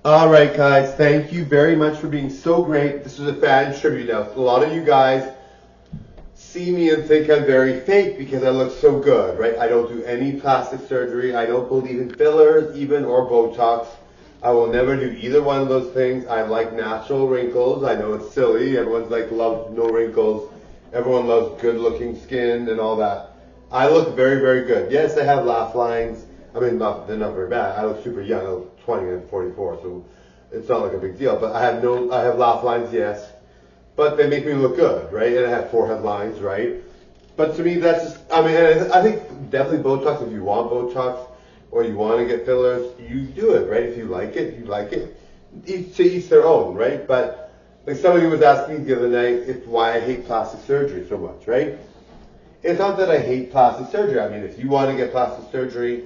All right, guys, thank you very much for being so great. This is a fan tribute now. A lot of you guys see me and think I'm very fake because I look so good, right? I don't do any plastic surgery. I don't believe in fillers even or Botox. I will never do either one of those things. I like natural wrinkles. I know it's silly. Everyone's like loves no wrinkles. Everyone loves good looking skin and all that. I look very, very good. Yes, I have laugh lines. I mean, they're not very bad. I look super young. I look 20 and 44, so it's not like a big deal. But I have laugh lines, yes. But they make me look good, right? And I have forehead lines, right? But to me, that's just, I mean, I think definitely Botox, if you want Botox or you want to get fillers, you do it, right? If you like it, you like it. To each their own, right? But like somebody was asking me the other night why I hate plastic surgery so much, right? It's not that I hate plastic surgery. I mean, if you want to get plastic surgery,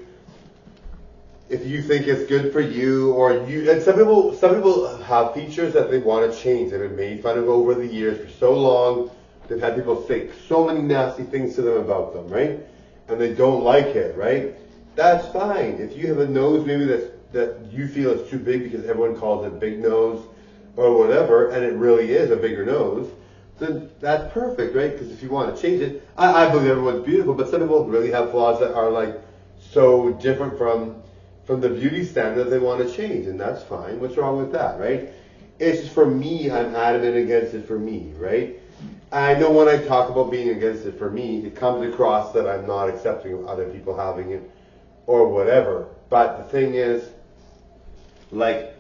if you think it's good for you, or you, and some people have features that they want to change. They've been made fun of over the years for so long. They've had people say so many nasty things to them about them, right? And they don't like it, right? That's fine. If you have a nose maybe that you feel is too big because everyone calls it big nose or whatever, and it really is a bigger nose, then that's perfect, right? Because if you want to change it, I believe everyone's beautiful, but some people really have flaws that are like so different from the beauty standard they want to change, and that's fine. What's wrong with that, right? It's just for me, I'm adamant against it for me, right? I know when I talk about being against it for me, it comes across that I'm not accepting other people having it or whatever. But the thing is, like,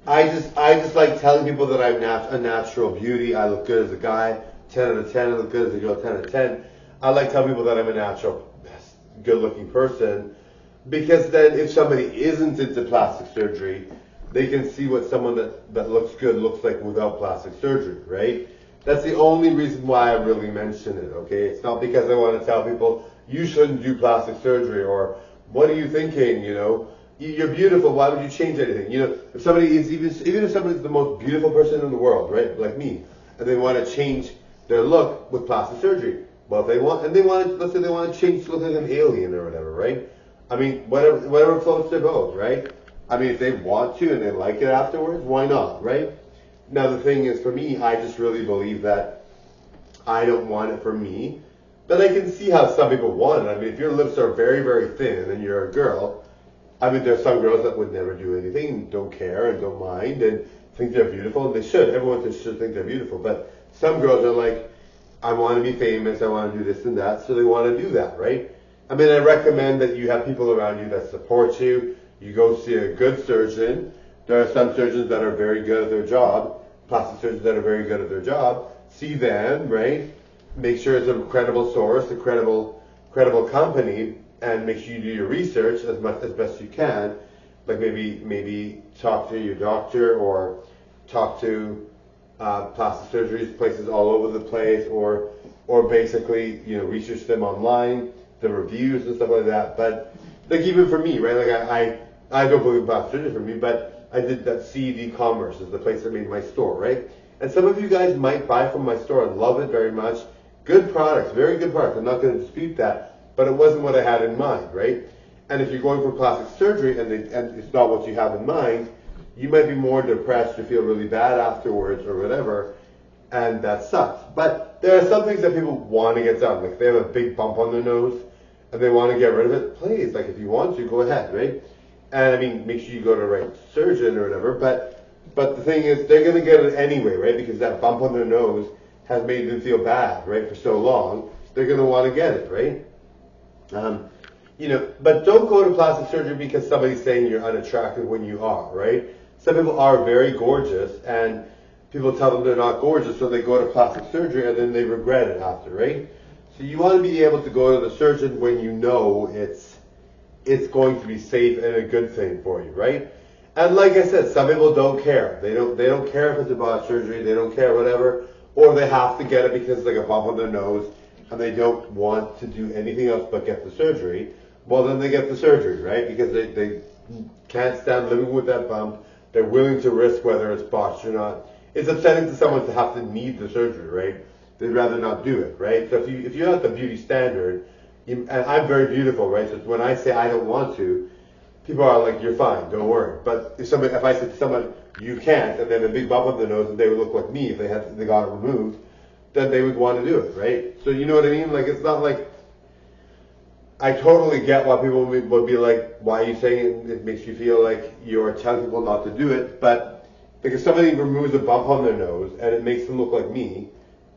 I just like telling people that I'm a natural beauty. I look good as a guy, 10 out of 10. I look good as a girl, 10 out of 10. I like telling people that I'm a natural, good-looking person. Because then if somebody isn't into plastic surgery, they can see what someone that looks good looks like without plastic surgery, right? That's the only reason why I really mention it, okay? It's not because I want to tell people, you shouldn't do plastic surgery, or what are you thinking, you know? You're beautiful, why would you change anything? You know, if somebody is, even if somebody's the most beautiful person in the world, right, like me, and they want to change their look with plastic surgery, well, if they want, let's say they want to change to look like an alien or whatever, right? I mean, whatever floats their boat, right? I mean, if they want to and they like it afterwards, why not, right? Now, the thing is, for me, I just really believe that I don't want it for me, but I can see how some people want it. I mean, if your lips are very, very thin and you're a girl, I mean, there's some girls that would never do anything, don't care and don't mind and think they're beautiful, and they should. Everyone should think they're beautiful, but some girls are like, I want to be famous, I want to do this and that, so they want to do that, right? I mean, I recommend that you have people around you that support you. You go see a good surgeon. There are some surgeons that are very good at their job, plastic surgeons that are very good at their job. See them, right? Make sure it's a credible source, a credible company, and make sure you do your research as best you can. Like maybe talk to your doctor or talk to plastic surgeries places all over the place, or basically research them online, the reviews and stuff like that. But like even for me, right? Like I don't believe in plastic surgery for me, but I did that CED Commerce is the place that made my store, right? And some of you guys might buy from my store and love it very much. Good products, very good products. I'm not going to dispute that, but it wasn't what I had in mind, right? And if you're going for plastic surgery and it's not what you have in mind, you might be more depressed or feel really bad afterwards or whatever, and that sucks. But there are some things that people want to get done. Like if they have a big bump on their nose and they want to get rid of it, please, like if you want to, go ahead, right? And I mean, make sure you go to the right surgeon or whatever, but the thing is, they're going to get it anyway, right? Because that bump on their nose has made them feel bad, right, for so long. They're going to want to get it, right? But don't go to plastic surgery because somebody's saying you're unattractive when you are, right? Some people are very gorgeous, and people tell them they're not gorgeous, so they go to plastic surgery and then they regret it after, right? So you want to be able to go to the surgeon when you know it's going to be safe and a good thing for you, right? And like I said, some people don't care. They don't care if it's a botched surgery. They don't care whatever, or they have to get it because it's like a bump on their nose, and they don't want to do anything else but get the surgery. Well, then they get the surgery, right? Because they can't stand living with that bump. They're willing to risk whether it's botched or not. It's upsetting to someone to have to need the surgery, right? They'd rather not do it, right? So if you're not the beauty standard, and I'm very beautiful, right? So when I say I don't want to, people are like, you're fine, don't worry. But if I said to someone, you can't, and they have a big bump on their nose and they would look like me if they got it removed, then they would want to do it, right? So you know what I mean? Like, it's not like, I totally get why people would be like, why are you saying it? It makes you feel like you're telling people not to do it. But because somebody removes a bump on their nose and it makes them look like me,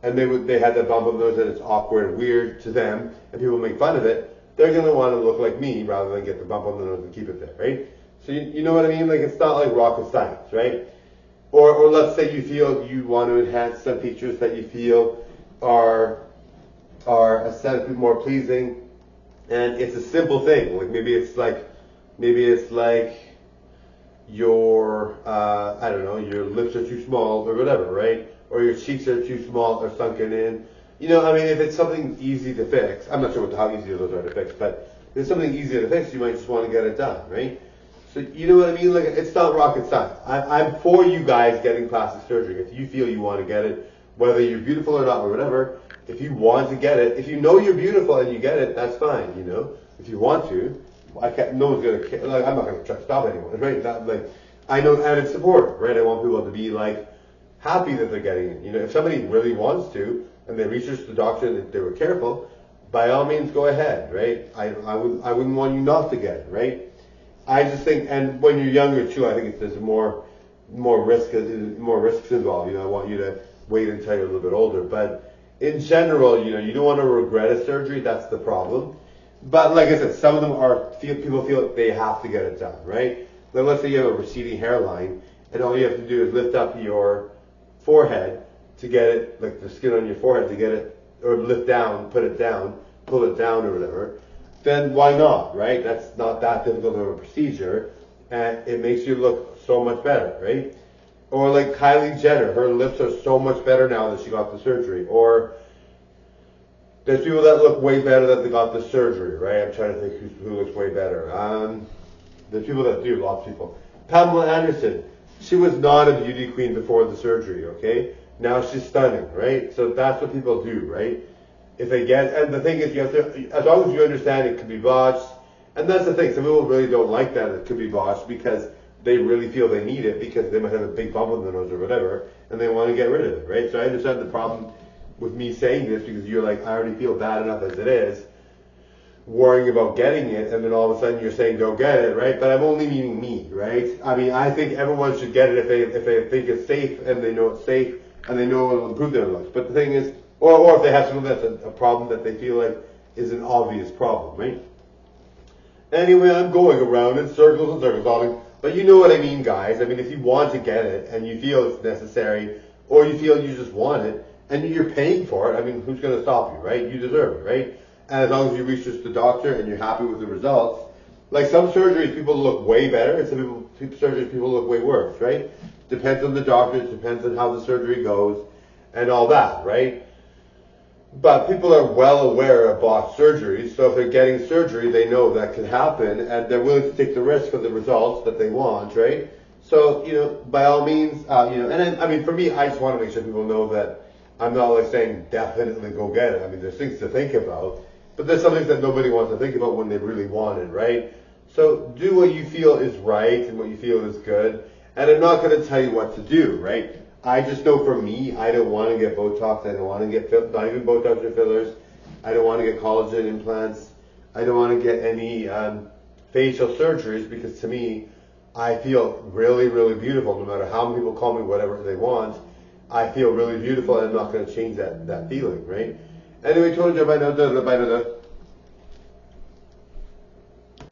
and they had that bump on their nose and it's awkward and weird to them, and people make fun of it, they're going to want to look like me rather than get the bump on the nose and keep it there, right? So you know what I mean? Like, it's not like rocket science, right? Or let's say you feel you want to enhance some features that you feel are aesthetically more pleasing. And it's a simple thing. Like maybe it's like your I don't know, your lips are too small or whatever, right? Or your cheeks are too small or sunken in. You know, I mean, if it's something easy to fix, I'm not sure how easy those are to fix, but if it's something easier to fix, you might just want to get it done, right? So you know what I mean? Like, it's not rocket science. I'm for you guys getting plastic surgery. If you feel you want to get it, whether you're beautiful or not or whatever, if you want to get it, if you know you're beautiful and you get it, that's fine, you know. If you want to, no one's gonna care. Like, I'm not gonna try to stop anyone, right? I know, and it's supportive, right? I want people to be like happy that they're getting it. You know, if somebody really wants to and they research the doctor and they were careful, by all means go ahead, right? I wouldn't want you not to get it, right? I just think, and when you're younger too, I think there's more risks involved. You know, I want you to wait until you're a little bit older, but in general, you know, you don't want to regret a surgery. That's the problem. But like I said, some of them people feel like they have to get it done, right? Then let's say you have a receding hairline, and all you have to do is lift up your forehead to get it, like the skin on your forehead to get it, or lift down, put it down, pull it down or whatever. Then why not, right? That's not that difficult of a procedure, and it makes you look so much better, right? Or like Kylie Jenner, her lips are so much better now that she got the surgery. Or there's people that look way better that they got the surgery, right? I'm trying to think who looks way better. There's people that do, lots of people. Pamela Anderson, she was not a beauty queen before the surgery, okay? Now she's stunning, right? So that's what people do, right? If they get, and the thing is, you have to, as long as you understand it could be botched, and that's the thing, some people really don't like that it could be botched because they really feel they need it because they might have a big bump on their nose or whatever, and they want to get rid of it, right? So I understand the problem with me saying this because you're like, I already feel bad enough as it is, worrying about getting it, and then all of a sudden you're saying don't get it, right? But I'm only meaning me, right? I mean, I think everyone should get it if they think it's safe and they know it's safe and they know it'll improve their looks. But the thing is, or if they have something that's a problem that they feel like is an obvious problem, right? Anyway, I'm going around in circles and circles, darling. But you know what I mean, guys. I mean, if you want to get it and you feel it's necessary, or you feel you just want it, and you're paying for it, I mean, who's going to stop you, right? You deserve it, right? And as long as you research the doctor and you're happy with the results, like some surgeries, people look way better, and some surgeries, people look way worse, right? Depends on the doctor, it depends on how the surgery goes, and all that, right? But people are well aware of botched surgeries, so if they're getting surgery, they know that can happen, and they're willing to take the risk for the results that they want, right? So, you know, by all means, you know, and then, I mean, for me, I just want to make sure people know that I'm not like saying definitely go get it. I mean, there's things to think about, but there's some things that nobody wants to think about when they really want it, right? So do what you feel is right and what you feel is good, and I'm not going to tell you what to do, right? I just know for me, I don't want to get Botox. I don't want to get, not even Botox or fillers. I don't want to get collagen implants. I don't want to get any facial surgeries because to me, I feel really, really beautiful. No matter how many people call me whatever they want, I feel really beautiful and I'm not going to change that feeling, right? Anyway, told you, bye now.